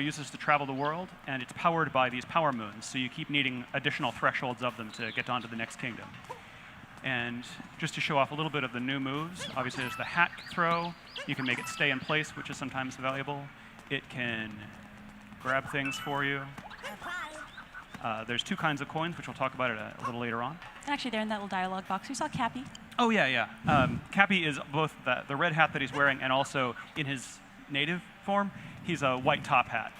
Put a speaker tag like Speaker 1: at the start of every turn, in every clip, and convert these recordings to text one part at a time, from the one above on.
Speaker 1: uses to travel the world, and it's powered by these power moons, so you keep needing additional thresholds of them to get onto the next kingdom. And just to show off a little bit of the new moves, obviously there's the hat throw. You can make it stay in place, which is sometimes valuable. It can grab things for you. There's two kinds of coins, which we'll talk about a little later on.
Speaker 2: Actually, they're in that little dialogue box. We saw Cappy.
Speaker 1: Oh, yeah. Cappy is both the red hat that he's wearing and also in his native form, he's a white top hat.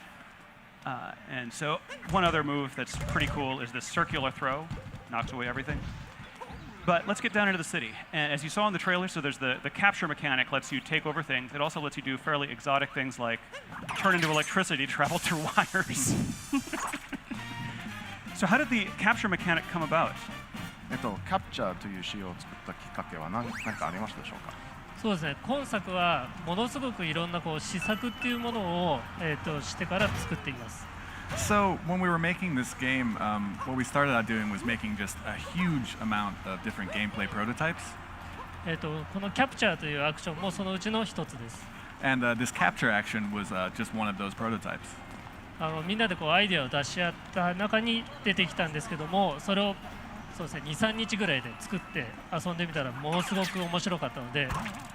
Speaker 1: And so one other move that's pretty cool is this circular throw. Knocks away everything. But let's get down into the city. And as you saw in the trailer, so there's the capture mechanic lets you take over things. It also lets you do fairly exotic things like turn into electricity, travel through wires. So how did the capture mechanic come about?
Speaker 3: キャプチャーという仕様を作ったきっかけは何かありましたでしょうか。
Speaker 4: そうですね。今作はものすごくいろんな試作っていうものをしてから作っています。
Speaker 5: So when we were making this game, what we started out doing was making just a huge amount of different gameplay prototypes.
Speaker 4: このキャプチャーというアクションもそのうちの一つです。
Speaker 5: And this capture action was just one of those prototypes.
Speaker 4: みんなでアイデアを出し合った中に出てきたんですけども、それをそうですね、2、3日ぐらいで作って遊んでみたらものすごく面白かったので、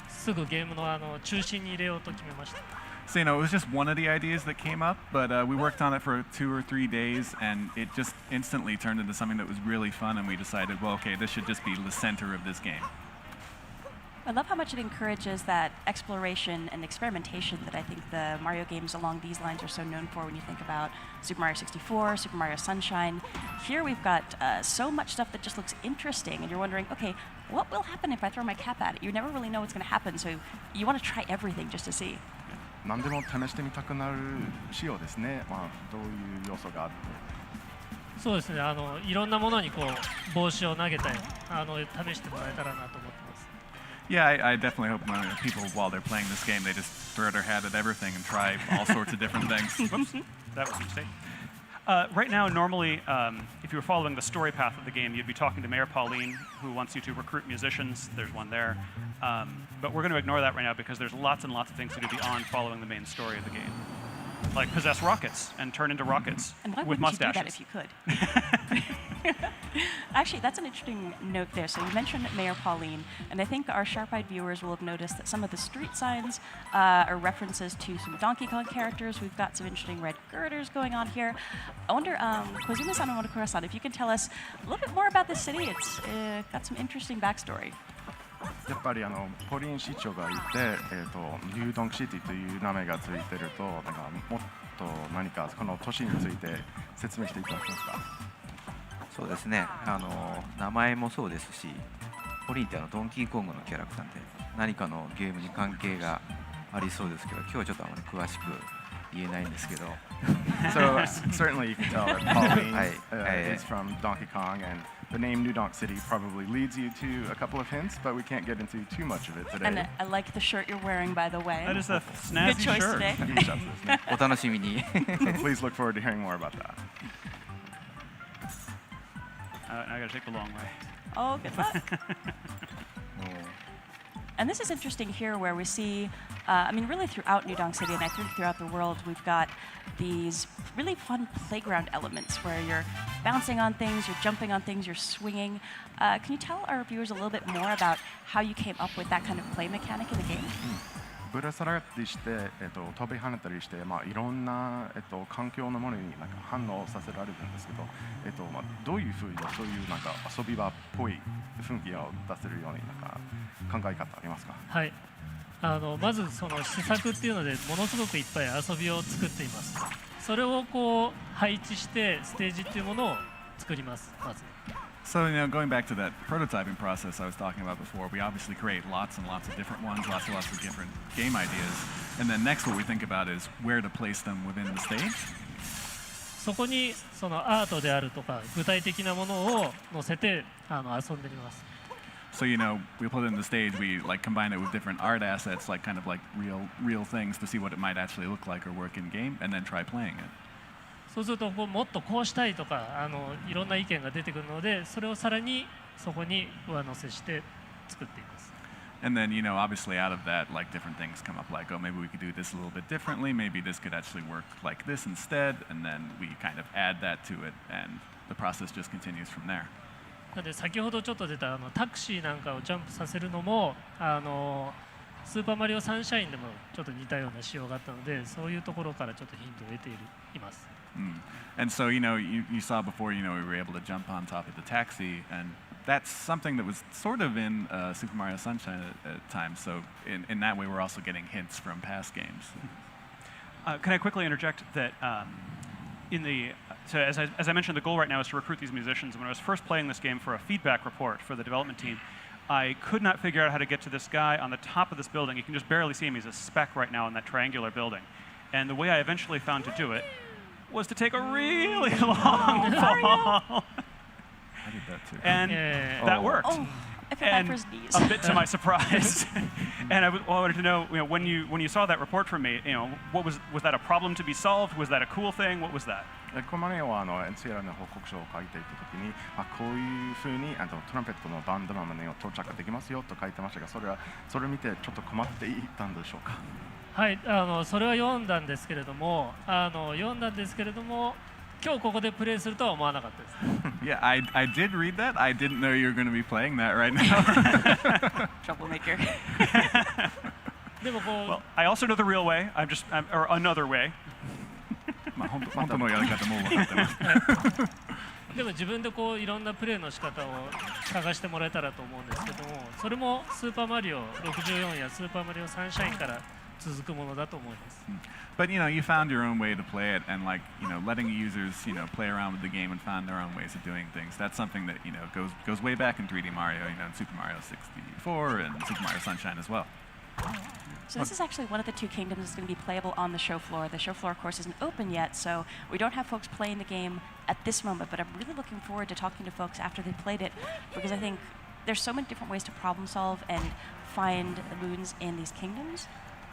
Speaker 4: すぐゲームの中心に入れようと決めました。
Speaker 5: So it was just one of the ideas that came up, but we worked on it for 2 or 3 days, and it just instantly turned into something that was really fun, and we decided, well, okay, this should just be the center of this game.
Speaker 2: I love how much it encourages that exploration and experimentation that I think the Mario games along these lines are so known for when you think about Super Mario 64, Super Mario Sunshine. Here we've got so much stuff that just looks interesting, and you're wondering, okay, what will happen if I throw my cap at it? You never really know what's going to happen, so you want to try everything just to see.
Speaker 3: 何でも試してみたくなる仕様ですね。どういう要素があって。
Speaker 4: そうですね。いろんなものに帽子を投げたり、試してもらえたらなと思ってます。
Speaker 5: Yeah, I definitely hope people, while they're playing this game, they just throw their hat at everything and try all sorts of different things.
Speaker 1: Whoops, that was a mistake. Right now, normally, if you were following the story path of the game, you'd be talking to Mayor Pauline, who wants you to recruit musicians. There's one there. But we're going to ignore that right now because there's lots and lots of things to do beyond following the main story of the game. Like possess rockets and turn into rockets with mustaches.
Speaker 2: And why wouldn't you do that if you could? Actually, that's an interesting note there. So you mentioned Mayor Pauline, and I think our sharp-eyed viewers will have noticed that some of the street signs are references to some Donkey Kong characters. We've got some interesting red girders going on here. I wonder, Kozuma-san and Monokura-san, if you can tell us a little bit more about this city. It's got some interesting backstory.
Speaker 3: やっぱりポリン市長がいて、ニュードンクシティという名前がついてると、なんかもっと何かこの都市について説明していただけますか。
Speaker 6: そうですね。名前もそうですし、ポリンってドンキーコングのキャラクターで何かのゲームに関係がありそうですけど、今日はちょっとあまり詳しく言えないんですけど。
Speaker 3: So certainly you can tell that Pauline is from Donkey Kong, and the name New Donk City probably leads you to a couple of hints, but we can't get into too much of it today.
Speaker 2: And I like the shirt you're wearing, by the way.
Speaker 1: That is a snazzy
Speaker 2: Good choice
Speaker 1: shirt.
Speaker 2: Today.
Speaker 6: お楽しみに。
Speaker 3: Please look forward to hearing more about that.
Speaker 1: I got to take the long way.
Speaker 2: Oh, good luck. And this is interesting here where we see, I mean, really throughout New Donk City, and I think throughout the world, we've got these really fun playground elements where you're bouncing on things, you're jumping on things, you're swinging. Can you tell our viewers a little bit more about how you came up with that kind of play mechanic in the game?
Speaker 3: ぶら下がったりして、飛び跳ねたりして、いろんな、環境のものになんか反応させられるんですけど、どういうふうにそういうなんか遊び場っぽい雰囲気を出せるようになんか考え方ありますか。
Speaker 4: はい。まずその施策っていうのでものすごくいっぱい遊びを作っています。それを配置してステージっていうものを作ります。まず。
Speaker 5: So, going back to that prototyping process I was talking about before, we obviously create lots and lots of different ones, lots and lots of different game ideas. And then next what we think about is where to place them within the stage.
Speaker 4: そこにそのアートであるとか具体的なものを載せて遊んでみます。
Speaker 5: So, we put it in the stage, we combine it with different art assets, kind of real things to see what it might actually look like or work in game, and then try playing it.
Speaker 4: そうするともっとこうしたいとかいろんな意見が出てくるので、それをさらにそこに上乗せして作っています。
Speaker 5: And then, obviously out of that, like different things come up like, oh, maybe we could do this a little bit differently. Maybe this could actually work like this instead. And then we kind of add that to it, and the process just continues from there.
Speaker 4: なので先ほどちょっと出たタクシーなんかをジャンプさせるのもスーパーマリオサンシャインでもちょっと似たような仕様があったので、そういうところからちょっとヒントを得ています。
Speaker 5: And so, you saw before, we were able to jump on top of the taxi, and that's something that was sort of in Super Mario Sunshine at times. So in that way, we're also getting hints from past games.
Speaker 1: Can I quickly interject that so as I mentioned, the goal right now is to recruit these musicians. When I was first playing this game for a feedback report for the development team, I could not figure out how to get to this guy on the top of this building. You can just barely see him. He's a speck right now in that triangular building. And the way I eventually found to do it was to take a really long fall.
Speaker 5: I did that too.
Speaker 1: And that worked.
Speaker 2: Oh, I feel bad for his knees.
Speaker 1: A bit to my surprise. And I wanted to know, when you saw that report from me, what was that a problem to be solved? Was that a cool thing? What was that?
Speaker 3: このマネはNCR の報告書を書いていたときに、こういうふうにトランペットのバンドのマネを到着できますよと書いてましたが、それを見てちょっと困っていたんでしょうか。
Speaker 4: はい、それは読んだんですけれども、今日ここでプレイするとは思わなかったです。
Speaker 5: Yeah, I did read that. I didn't know you were going to be playing that right now.
Speaker 2: Troublemaker.
Speaker 4: でも
Speaker 1: Well, I also know the real way. Or another way.
Speaker 5: 本当のやり方も分かってます。
Speaker 4: でも自分でいろんなプレイの仕方を探してもらえたらと思うんですけども、それもスーパーマリオ64やスーパーマリオサンシャインから続くものだと思います。
Speaker 5: But you found your own way to play it, and letting users play around with the game and find their own ways of doing things. That's something that goes way back in 3D Mario, in Super Mario 64 and Super Mario Sunshine as well.
Speaker 2: So this is actually one of the two kingdoms that's going to be playable on the show floor. The show floor, of course, isn't open yet, so we don't have folks playing the game at this moment, but I'm really looking forward to talking to folks after they've played it, because I think there's so many different ways to problem solve and find the moons in these kingdoms.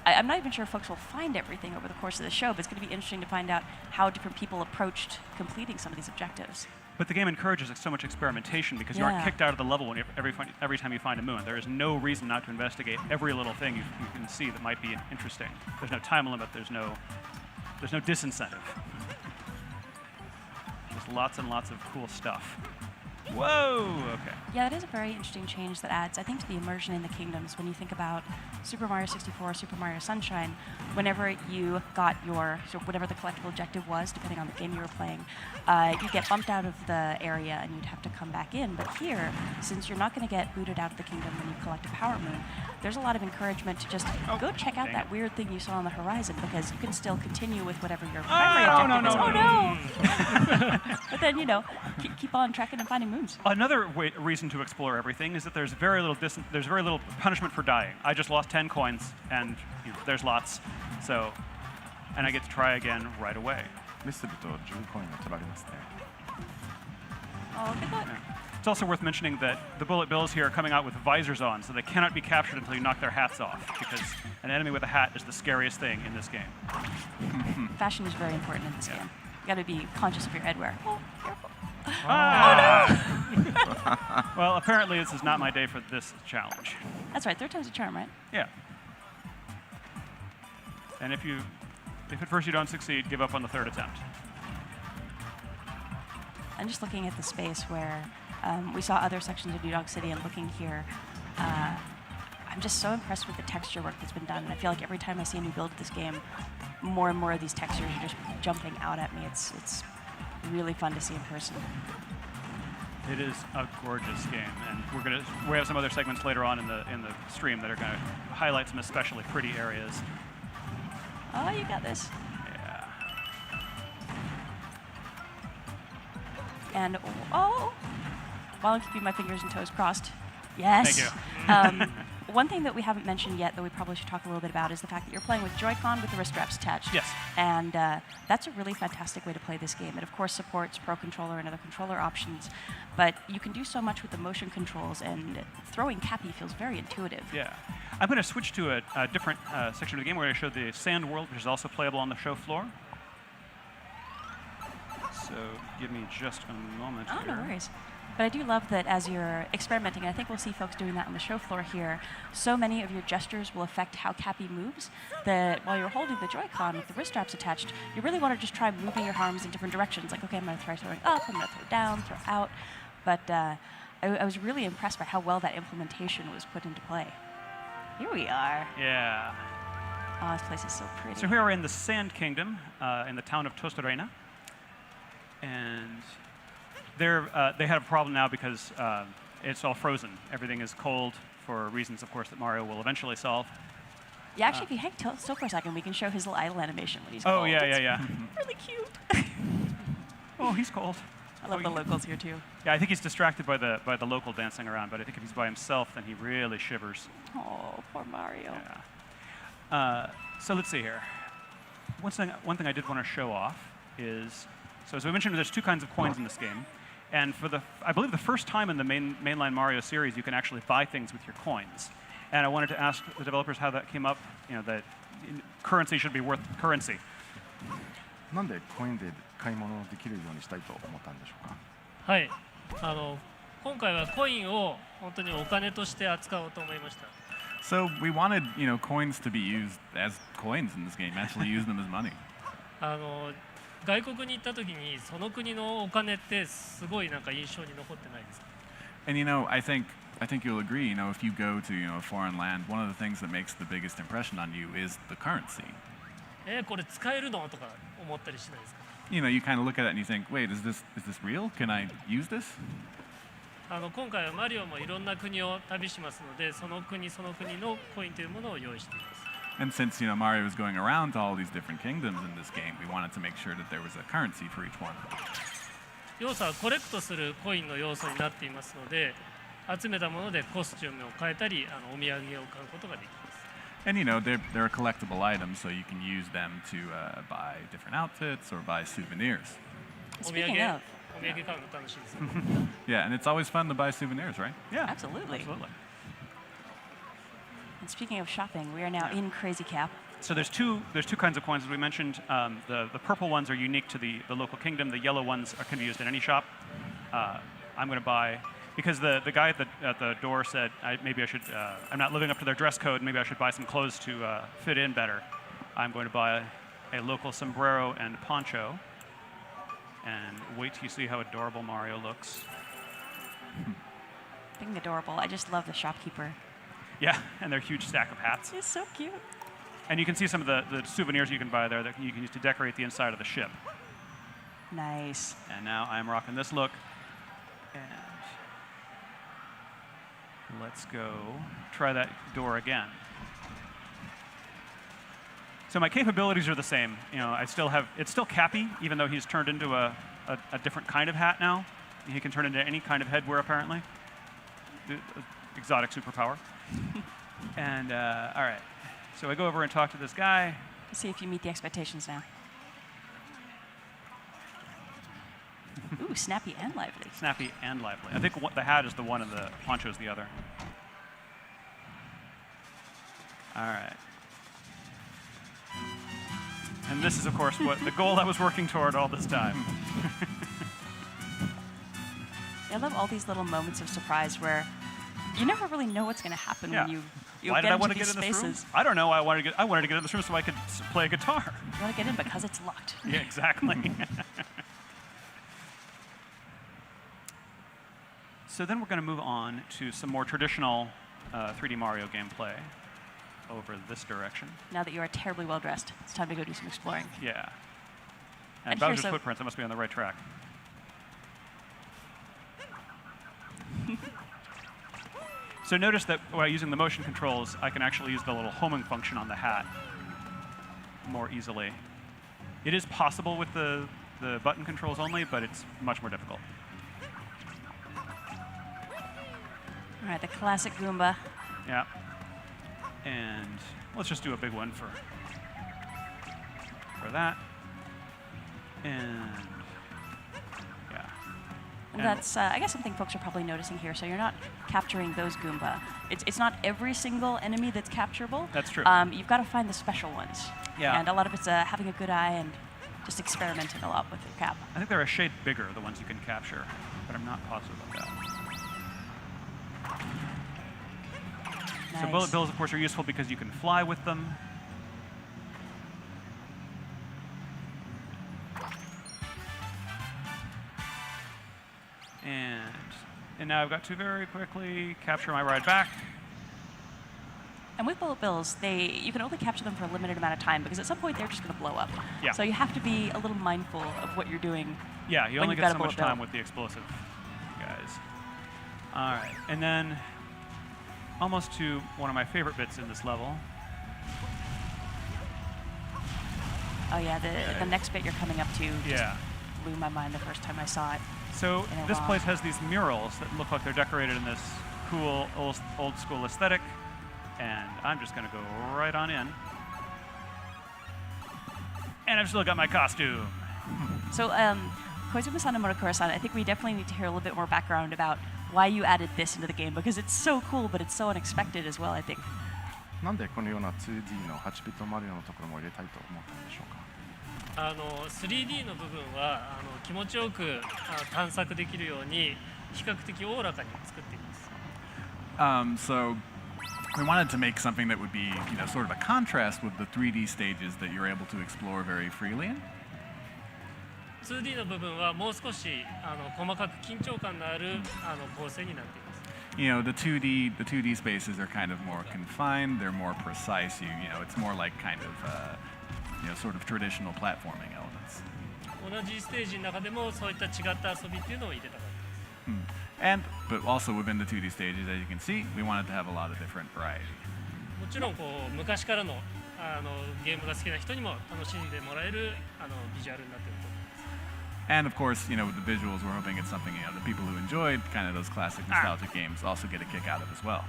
Speaker 2: I'm not even sure if folks will find everything over the course of the show, but it's going to be interesting to find out how different people approached completing some of these objectives.
Speaker 1: But the game encourages so much experimentation because you aren't kicked out of the level every time you find a moon. There is no reason not to investigate every little thing you can see that might be interesting. There's no time limit. There's no disincentive. Just lots and lots of cool stuff. Whoa! Okay.
Speaker 2: Yeah, that is a very interesting change that adds, I think, to the immersion in the kingdoms. When you think about Super Mario 64, Super Mario Sunshine, whenever you got whatever the collectible objective was, depending on the game you were playing, you'd get bumped out of the area and you'd have to come back in. But here, since you're not going to get booted out of the kingdom when you collect a Power Moon, there's a lot of encouragement to just go check out that weird thing you saw on the horizon, because you can still continue with whatever your primary objective is. Oh no! But then, keep on tracking and finding moons.
Speaker 1: Another reason to explore everything is that there's very little punishment for dying. I just lost 10 coins, and there's lots. So, and I get to try again right away.
Speaker 3: ミスると10コインが取られますね。
Speaker 2: Oh, good luck.
Speaker 1: It's also worth mentioning that the bullet bills here are coming out with visors on, so they cannot be captured until you knock their hats off, because an enemy with a hat is the scariest thing in this game.
Speaker 2: Fashion is very important in this game. You got to be conscious of your headwear. Oh, careful.
Speaker 1: Well, apparently this is not my day for this challenge.
Speaker 2: That's right. 3rd time's a charm, right?
Speaker 1: Yeah. And if at first you don't succeed, give up on the 3rd attempt.
Speaker 2: I'm just looking at the space where we saw other sections of New Dog City, and looking here, I'm just so impressed with the texture work that's been done. And I feel like every time I see a new build of this game, more and more of these textures are just jumping out at me. It's really fun to see in person.
Speaker 1: It is a gorgeous game, and we have some other segments later on in the stream that are going to highlight some especially pretty areas.
Speaker 2: Oh, you got this.
Speaker 1: Yeah.
Speaker 2: And while I'm keeping my fingers and toes crossed, yes.
Speaker 1: Thank you.
Speaker 2: One thing that we haven't mentioned yet that we probably should talk a little bit about is the fact that you're playing with Joy-Con with the wrist straps attached.
Speaker 1: Yes.
Speaker 2: And that's a really fantastic way to play this game. It, of course, supports Pro Controller and other controller options, but you can do so much with the motion controls, and throwing Cappy feels very intuitive.
Speaker 1: Yeah. I'm going to switch to a different section of the game where I show the sand world, which is also playable on the show floor. So give me just a moment
Speaker 2: Oh,
Speaker 1: here.
Speaker 2: no worries. But I do love that as you're experimenting, and I think we'll see folks doing that on the show floor here, so many of your gestures will affect how Cappy moves that while you're holding the Joy-Con with the wrist straps attached, you really want to just try moving your arms in different directions. Like, okay, I'm going to try throwing up, I'm going to throw down, throw out. But I was really impressed by how well that implementation was put into play. Here we are.
Speaker 1: Yeah.
Speaker 2: Oh, this place is so pretty.
Speaker 1: So here we're in the Sand Kingdom, in the town of Tostarena. And they have a problem now because it's all frozen. Everything is cold for reasons, of course, that Mario will eventually solve.
Speaker 2: Yeah, actually, if you hang still for a second, we can show his little idle animation when he's
Speaker 1: Oh,
Speaker 2: cold.
Speaker 1: yeah,
Speaker 2: It's
Speaker 1: yeah.
Speaker 2: really cute.
Speaker 1: Oh, he's cold.
Speaker 2: I love the locals here, too.
Speaker 1: Yeah, I think he's distracted by the local dancing around, but I think if he's by himself, then he really shivers.
Speaker 2: Oh, poor Mario.
Speaker 1: Yeah. So let's see here. One thing I did want to show off is, so as we mentioned, there's two kinds of coins in this game. And for I believe the first time in the mainline Mario series, you can actually buy things with your coins. And I wanted to ask the developers how that came up, that currency should be worth currency.
Speaker 3: なんでコインで買い物できるようにしたいと思ったんでしょうか。
Speaker 4: はい、今回はコインを本当にお金として扱おうと思いました。
Speaker 5: So we wanted, coins to be used as coins in this game. Actually, use them as money.
Speaker 4: 外国に行った時にその国のお金ってすごいなんか印象に残ってないですか？
Speaker 5: And I think you'll agree. If you go to a foreign land, one of the things that makes the biggest impression on you is the currency.
Speaker 4: これ使えるのとか思ったりしないですか？
Speaker 5: You kind of look at it and you think, wait, is this real? Can I use this?
Speaker 4: 今回はマリオもいろんな国を旅しますので、その国その国のコインというものを用意しています。
Speaker 5: And since Mario is going around to all these different kingdoms in this game, we wanted to make sure that there was a currency for each one.
Speaker 4: 要素はコレクトするコインの要素になっていますので、集めたものでコスチュームを変えたり、お土産を買うことができます。
Speaker 5: And they're collectible items, so you can use them to buy different outfits or buy souvenirs.
Speaker 4: お土
Speaker 2: Speaking
Speaker 4: 産
Speaker 2: of,
Speaker 4: お土産買うの楽しいです。
Speaker 5: Yeah, and it's always fun to buy souvenirs, right?
Speaker 1: Yeah,
Speaker 2: absolutely.
Speaker 1: absolutely.
Speaker 2: And speaking of shopping, we are now
Speaker 1: Yeah.
Speaker 2: in Crazy Cap.
Speaker 1: So there's two kinds of coins, as we mentioned. The purple ones are unique to the local kingdom. The yellow ones can be used in any shop. I'm going to buy, because the guy at the door said maybe I should, I'm not living up to their dress code, maybe I should buy some clothes to fit in better. I'm going to buy a local sombrero and poncho. And wait till you see how adorable Mario looks.
Speaker 2: Being adorable, I just love the shopkeeper.
Speaker 1: Yeah, and their huge stack of hats.
Speaker 2: It's so cute.
Speaker 1: And you can see some of the souvenirs you can buy there that you can use to decorate the inside of the ship.
Speaker 2: Nice.
Speaker 1: And now I'm rocking this look. And let's go try that door again. So my capabilities are the same. It's still Cappy, even though he's turned into a different kind of hat now. He can turn into any kind of headwear, apparently. Exotic superpower. And all right. So I go over and talk to this guy.
Speaker 2: Let's see if you meet the expectations now. Ooh, snappy and lively.
Speaker 1: Snappy and lively. I think the hat is the one and the poncho is the other. All right. And this is, of course, what the goal I was working toward all this time.
Speaker 2: I love all these little moments of surprise where you never really know what's going to happen
Speaker 1: Yeah.
Speaker 2: when you
Speaker 1: Why
Speaker 2: get
Speaker 1: did I
Speaker 2: into
Speaker 1: want to
Speaker 2: these
Speaker 1: get in this room?
Speaker 2: spaces.
Speaker 1: I don't know. I wanted to get in this room so I could play a guitar.
Speaker 2: You want to get in because it's locked.
Speaker 1: Yeah, exactly. So then we're going to move on to some more traditional 3D Mario gameplay over this direction.
Speaker 2: Now that you are terribly well dressed, it's time to go do some exploring.
Speaker 1: Yeah.
Speaker 2: And
Speaker 1: And
Speaker 2: here's
Speaker 1: Bowser's
Speaker 2: a-
Speaker 1: footprints, I must be on the right track. So notice that while using the motion controls, I can actually use the little homing function on the hat more easily. It is possible with the button controls only, but it's much more difficult.
Speaker 2: All right, the classic Goomba.
Speaker 1: Yeah. And let's just do a big one for that. And yeah.
Speaker 2: And that's, I guess, something folks are probably noticing here. So you're not capturing those Goomba. It's not every single enemy that's capturable.
Speaker 1: That's true.
Speaker 2: You've got to find the special ones.
Speaker 1: Yeah.
Speaker 2: And a lot of it's having a good eye and just experimenting a lot with your cap.
Speaker 1: I think they're a shade bigger, the ones you can capture, but I'm not positive about that.
Speaker 2: Nice.
Speaker 1: So bullet bills, of course, are useful because you can fly with them. And now I've got to very quickly capture my ride back.
Speaker 2: And with bullet bills, you can only capture them for a limited amount of time because at some point they're just going to blow up.
Speaker 1: Yeah.
Speaker 2: So you have to be a little mindful of what you're doing.
Speaker 1: Yeah, you
Speaker 2: when
Speaker 1: only
Speaker 2: you've
Speaker 1: get
Speaker 2: got
Speaker 1: so
Speaker 2: a
Speaker 1: much
Speaker 2: bullet
Speaker 1: time
Speaker 2: bill.
Speaker 1: with the explosive guys. All right, and then almost to one of my favorite bits in this level.
Speaker 2: Oh yeah, the next bit you're coming up to just
Speaker 1: Yeah.
Speaker 2: blew my mind the first time I saw it.
Speaker 1: So
Speaker 2: in a
Speaker 1: this
Speaker 2: ROM.
Speaker 1: place has these murals that look like they're decorated in this cool old school aesthetic, and I'm just going to go right on in. And I've still got my costume.
Speaker 2: So, Koizumi-san and Murakura-san, I think we definitely need to hear a little bit more background about why you added this into the game because it's so cool, but it's so unexpected as well, I think.
Speaker 3: なんでこのような 2D の8ビットマリオのところも入れたいと思ったんでしょうか。
Speaker 4: 3D の部分は気持ちよく探索できるように比較的おおらかに作っています。
Speaker 5: So we wanted to make something that would be, sort of a contrast with the 3D stages that you're able to explore very freely in.
Speaker 4: 2D の部分はもう少し細かく緊張感のある構成になっています。
Speaker 5: The 2D spaces are kind of more confined. They're more precise. It's more like kind of sort of traditional platforming elements.
Speaker 4: 同じステージの中でもそういった違った遊びっていうのを入れたかったです。
Speaker 5: But also within the 2D stages, as you can see, we wanted to have a lot of different variety.
Speaker 4: もちろん昔からのゲームが好きな人にも楽しんでもらえるビジュアルになっていると思います。
Speaker 5: And of course, with the visuals, we're hoping it's something the people who enjoyed kind of those classic nostalgic games also get a kick out of as well.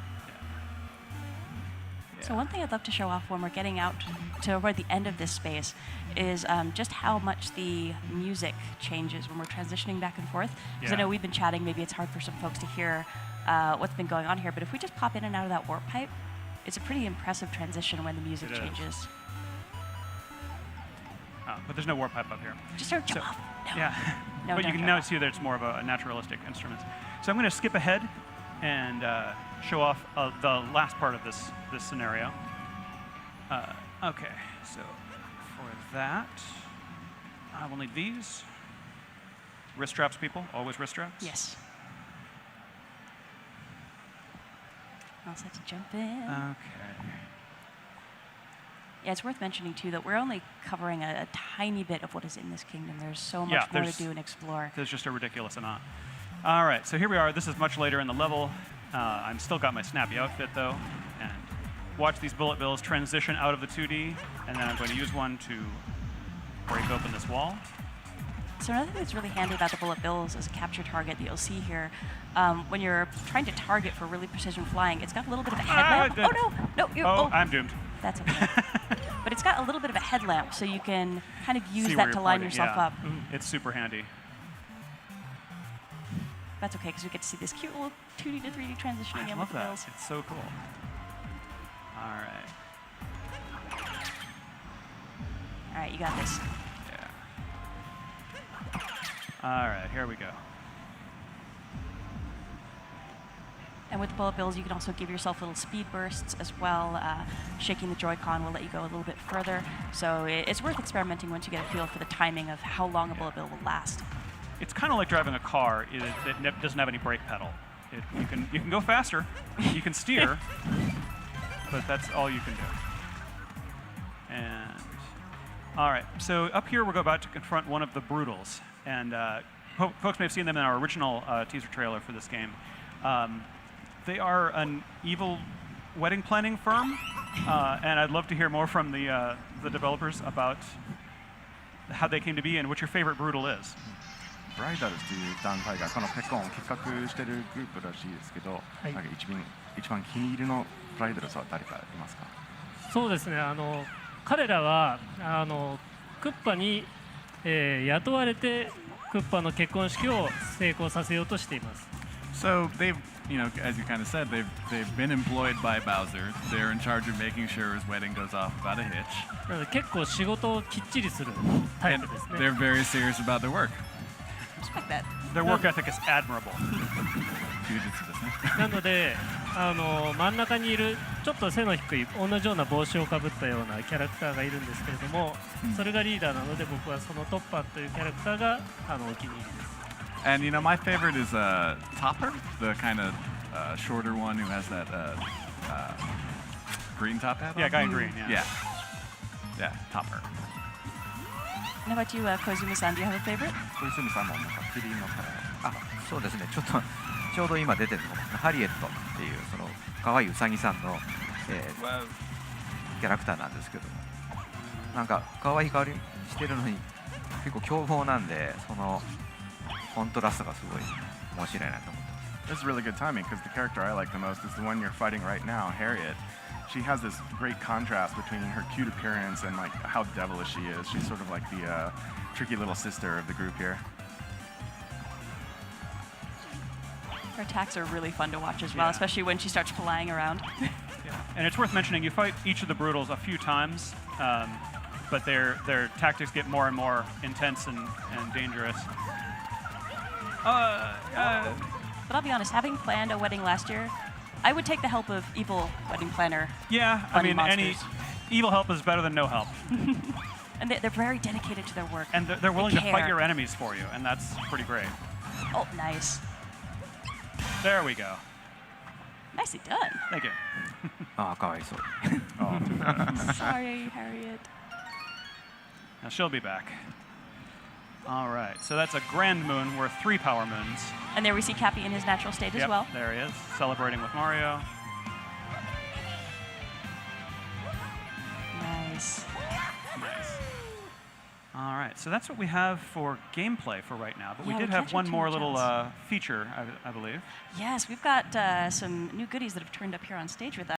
Speaker 2: So one thing I'd love to show off when we're getting out toward the end of this space is just how much the music changes when we're transitioning back and forth. Because I know we've been chatting, maybe it's hard for some folks to hear what's been going on here, but if we just pop in and out of that warp pipe, it's a pretty impressive transition when the music changes.
Speaker 1: But there's no warp pipe up here.
Speaker 2: Just start jump off. No.
Speaker 1: Yeah.
Speaker 2: No,
Speaker 1: But you
Speaker 2: don't
Speaker 1: can
Speaker 2: jump
Speaker 1: now
Speaker 2: off.
Speaker 1: see that it's more of a naturalistic instrument. So I'm going to skip ahead and show off the last part of this scenario. Okay, so for that, I will need these. Wrist straps, people. Always wrist straps.
Speaker 2: Yes. All set to jump in.
Speaker 1: Okay.
Speaker 2: Yeah, it's worth mentioning too that we're only covering a tiny bit of what is in this kingdom. There's so much more to do and explore.
Speaker 1: There's just a ridiculous amount. All right, so here we are. This is much later in the level. I'm still got my snappy outfit though, and watch these bullet bills transition out of the 2D, and then I'm going to use one to break open this wall.
Speaker 2: So another thing that's really handy about the bullet bills as a capture target that you'll see here, when you're trying to target for really precision flying, it's got a little bit of a headlamp.
Speaker 1: I'm doomed.
Speaker 2: That's okay. But it's got a little bit of a headlamp, so you can kind of use
Speaker 1: See
Speaker 2: that
Speaker 1: where
Speaker 2: to
Speaker 1: you're
Speaker 2: line
Speaker 1: pointing,
Speaker 2: yourself
Speaker 1: yeah.
Speaker 2: up.
Speaker 1: It's super handy.
Speaker 2: That's okay, because we get to see this cute little 2D to 3D transitioning
Speaker 1: I
Speaker 2: in
Speaker 1: love
Speaker 2: with the
Speaker 1: that.
Speaker 2: bills.
Speaker 1: It's so cool. All right.
Speaker 2: All right, you got this.
Speaker 1: Yeah. All right, here we go.
Speaker 2: And with bullet bills, you can also give yourself little speed bursts as well. Shaking the Joy-Con will let you go a little bit further. So it's worth experimenting once you get a feel for the timing of how long a bullet bill will last.
Speaker 1: It's kind of like driving a car that doesn't have any brake pedal. You can go faster, you can steer, but that's all you can do. And all right, so up here we're about to confront one of the Brutals, and folks may have seen them in our original teaser trailer for this game. They are an evil wedding planning firm, and I'd love to hear more from the developers about how they came to be and what your favorite Brutal is.
Speaker 3: ブライダルズという団体がこのペコンを企画してるグループらしいですけど、なんか一番気に入りのブライダルズは誰かいますか？
Speaker 4: そうですね、彼らはクッパに、雇われてクッパの結婚式を成功させようとしています。
Speaker 5: So they've, as you kind of said, they've been employed by Bowser. They're in charge of making sure his wedding goes off without a hitch.
Speaker 4: なので結構仕事をきっちりするタイ
Speaker 5: And
Speaker 4: プですね。
Speaker 5: they're very serious about their work.
Speaker 2: Respect that.
Speaker 1: Their work ethic is admirable.
Speaker 5: 充実ですね。
Speaker 4: なので真ん中にいるちょっと背の低い同じような帽子をかぶったようなキャラクターがいるんですけれども、それがリーダーなので僕はそのトッパーというキャラクターがお気に入りです。
Speaker 5: And my favorite is Topper, the kind of shorter one who has that green top hat.
Speaker 1: Yeah,
Speaker 5: on?
Speaker 1: guy in green. Yeah.
Speaker 5: Yeah, Topper.
Speaker 2: And how about you, Kozumi-san? Do you have a favorite?
Speaker 3: 小泉さんもなんかキリンのキャラ
Speaker 6: あそうですねちょうど今出てるのがハリエットっていうその可愛いウサギさんの、キャラクターなんですけども、なんか可愛い香りしてるのに結構凶暴なんで、そのコントラストがすごい面白いなと思ってます。
Speaker 3: This is really good timing because the character I like the most is the one you're fighting right now, Harriet. She has this great contrast between her cute appearance and like how devilish she is. She's sort of like the tricky little sister of the group here.
Speaker 2: Her attacks are really fun to watch as well,
Speaker 1: Yeah.
Speaker 2: especially when she starts flying around.
Speaker 1: And it's worth mentioning, you fight each of the Brutals a few times, but their tactics get more and more intense and dangerous.
Speaker 2: But I'll be honest, having planned a wedding last year, I would take the help of evil wedding planner.
Speaker 1: Yeah, I
Speaker 2: Funny
Speaker 1: mean, any
Speaker 2: monsters.
Speaker 1: evil help is better than no help.
Speaker 2: And they're very dedicated to their work.
Speaker 1: And they're willing to fight
Speaker 2: care.
Speaker 1: your enemies for you, and that's pretty great.
Speaker 2: Oh, nice.
Speaker 1: There we go.
Speaker 2: Nicely done.
Speaker 1: Thank you.
Speaker 6: ああかわいそう。
Speaker 2: Sorry, Harriet.
Speaker 1: Now she'll be back. All right, so that's a grand moon worth 3 power moons.
Speaker 2: And there we see Cappy in his natural state as
Speaker 1: Yep,
Speaker 2: well.
Speaker 1: there he is, celebrating with Mario.
Speaker 2: Nice.
Speaker 1: Nice. All right, so that's what we have for gameplay for right now. But
Speaker 2: Yeah,
Speaker 1: we did
Speaker 2: we're
Speaker 1: have
Speaker 2: catching
Speaker 1: one
Speaker 2: too
Speaker 1: more
Speaker 2: much
Speaker 1: little
Speaker 2: else.
Speaker 1: feature, I believe.
Speaker 2: Yes, we've got some new goodies that have turned up here on stage with us.